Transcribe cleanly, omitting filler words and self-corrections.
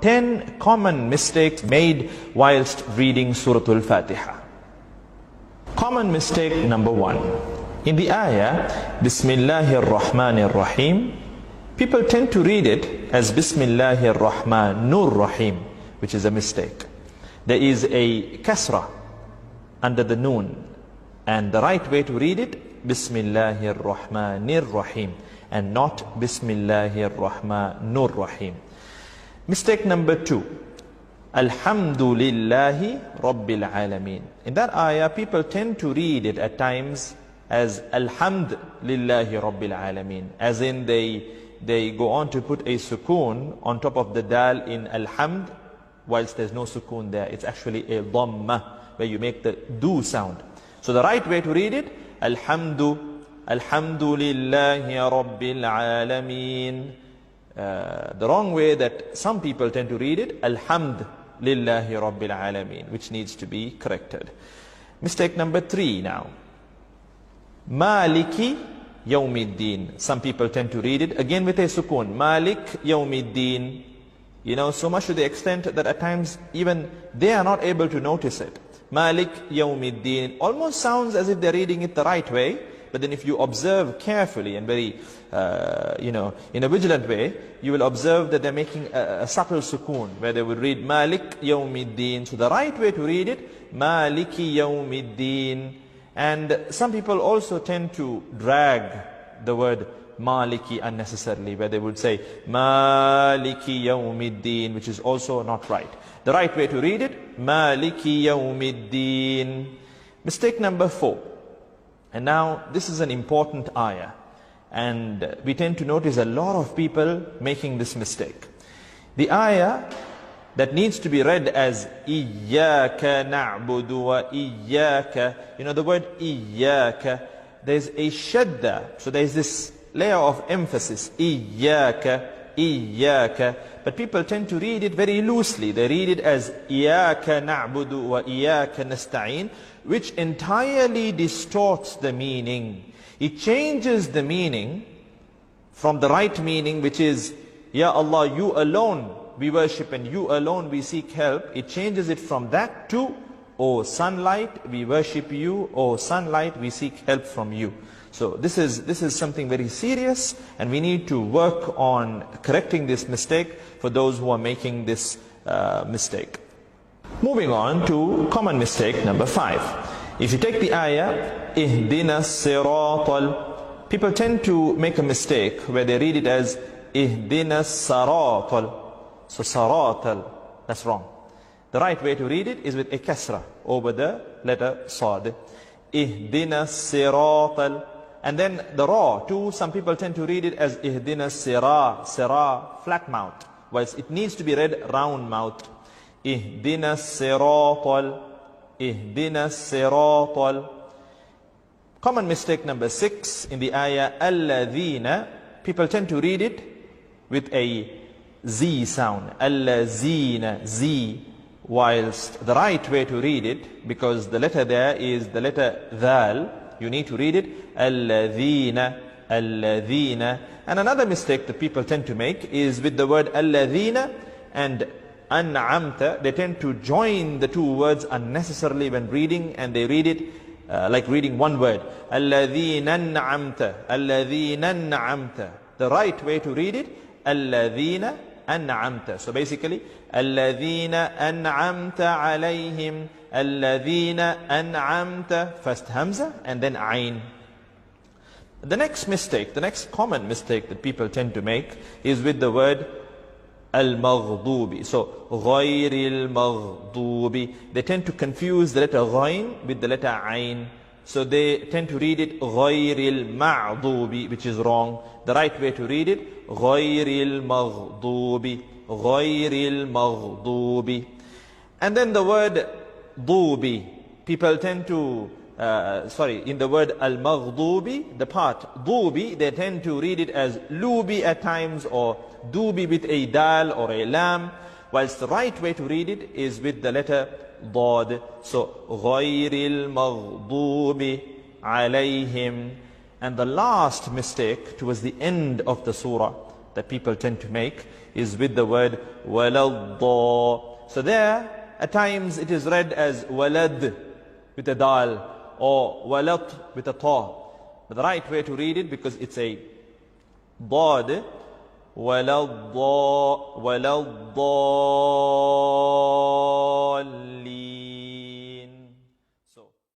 10 common mistakes made whilst reading Surah Al-Fatiha. Common mistake number 1. In the ayah, Bismillahir Rahmanir Rahim, people tend to read it as Bismillahir Rahmanur Rahim, which is a mistake. There is a kasra under the noon, and the right way to read it, Bismillahir Rahmanir Rahim, and not Bismillahir Rahmanur Rahim. Mistake number 2, Alhamdulillahi Rabbil Alameen. In that ayah, people tend to read it at times as Alhamdulillahi Rabbil Alameen, as in they go on to put a sukoon on top of the dal in Alhamd, whilst there's no sukoon there. It's actually a dhamma, where you make the do sound. So the right way to read it, Alhamdulillahi Rabbil Alameen. The wrong way that some people tend to read it, Alhamdulillahi Rabbil Alameen, which needs to be corrected. Mistake number 3 now. Maliki Yawmiddin. Some people tend to read it again with a sukoon. Malik Yawmiddin. You know, so much to the extent that at times even they are not able to notice it. Malik Yawmiddin. Almost sounds as if they're reading it the right way. But then if you observe carefully and very, in a vigilant way, you will observe that they're making a subtle sukoon, where they would read Malik Yawmiddin. So the right way to read it, Maliki Yawmiddin. And some people also tend to drag the word Maliki unnecessarily, where they would say Maliki Yawmiddin, which is also not right. The right way to read it, Maliki Yawmiddin. Mistake number 4. And now this is an important ayah, and we tend to notice a lot of people making this mistake. The ayah that needs to be read as Iyyaka na'budu wa Iyyaka, the word Iyyaka, there's a shadda, so there's this layer of emphasis, Iyyaka, Iyyaka, but people tend to read it very loosely. They read it as Iyyaka na'budu wa Iyyaka nasta'in, which entirely distorts the meaning. It changes the meaning from the right meaning, which is, Ya Allah, you alone we worship and you alone we seek help. It changes it from that to, O sunlight, we worship you, O sunlight, we seek help from you. So this is something very serious, and we need to work on correcting this mistake for those who are making this mistake. Moving on to common mistake number 5. If you take the ayah, Ihdina siratal, people tend to make a mistake where they read it as Ihdina saratal. So saratal, that's wrong. The right way to read it is with a kasra over the letter sad. Ihdina siratal. And then the ra too, some people tend to read it as Ihdina sira, flat mouth, whilst it needs to be read round mouth. Ihdina siratal, Ihdina siratal. Common mistake number 6 in the ayah, Alladhina, people tend to read it with a Z sound, Allazina, Z, whilst the right way to read it, because the letter there is the letter Dhal, you need to read it, Alladhina, Alladhina. And another mistake that people tend to make is with the word Alladhina and An'amta, they tend to join the two words unnecessarily when reading, and they read it like reading one word. Alladhina an'amta, Alladhina an'amta. The right way to read it, Alladhina an'amta. So basically, Alladhina an'amta alayhim, Alladhina an'amta, first Hamza and then Ain. The next mistake, the next common mistake that people tend to make is with the word Al-Maghdubi. So, Ghayril Maghdubi. They tend to confuse the letter Ghayn with the letter Ain. So they tend to read it Ghayril Ma'dubi, which is wrong. The right way to read it, Ghayril Maghdubi, Ghayril Maghdubi. And then the word Dubi, people tend to, in the word Al-Maghdubi, the part Dubi, they tend to read it as Lubi at times, or Dubi with a dal or a lam, whilst the right way to read it is with the letter Dad. So, Ghayril Maghdubi alayhim. And the last mistake towards the end of the surah, that people tend to make is with the word waladda. So there, at times it is read as walad with a dal or walat with a ta. But the right way to read it, because it's a dad, waladda, waladdallin.